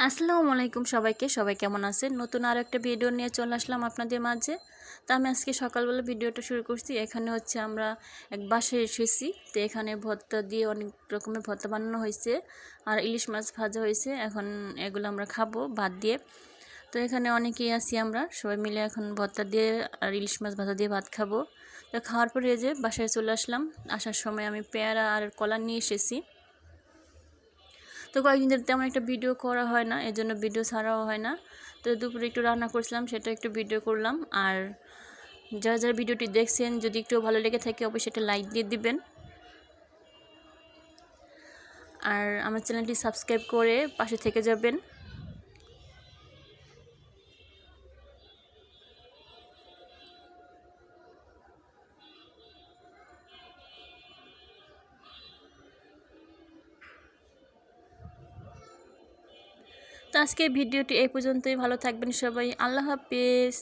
আসসালামু আলাইকুম সবাইকে। সবাই কেমন আছেন? নতুন আরও একটা ভিডিও নিয়ে চলে আসলাম আপনাদের মাঝে। তো আমি আজকে সকালবেলা ভিডিওটা শুরু করছি। এখানে হচ্ছে আমরা এক বাসায় এসেছি। তো এখানে ভর্তা দিয়ে অনেক রকমের ভর্তা বানানো হয়েছে আর ইলিশ মাছ ভাজা হয়েছে। এখন এগুলো আমরা খাবো ভাত দিয়ে। তো এখানে অনেকেই আছি, আমরা সবাই মিলে এখন ভর্তা দিয়ে আর ইলিশ মাছ ভাজা দিয়ে ভাত খাবো। তো খাওয়ার পরে এই যে বাসায় চলে আসলাম। আসার সময় আমি পেয়ারা আর কলা নিয়ে এসেছি। তো কয়েকদিন ধরে তেমন একটা ভিডিও করা হয় না, এর জন্য ভিডিও ছাড়াও হয় না। তো দুপুরে একটু রান্না করছিলাম, সেটা একটু ভিডিও করলাম। আর যারা যারা ভিডিওটি দেখছেন, যদি একটু ভালো লেগে থাকে অবশ্যই একটা লাইক দিয়ে দিবেন আর আমার চ্যানেলটি সাবস্ক্রাইব করে পাশে থেকে যাবেন। তো আজকে ভিডিওটি এই পর্যন্তই। ভালো থাকবেন সবাই। আল্লাহ হাফেজ।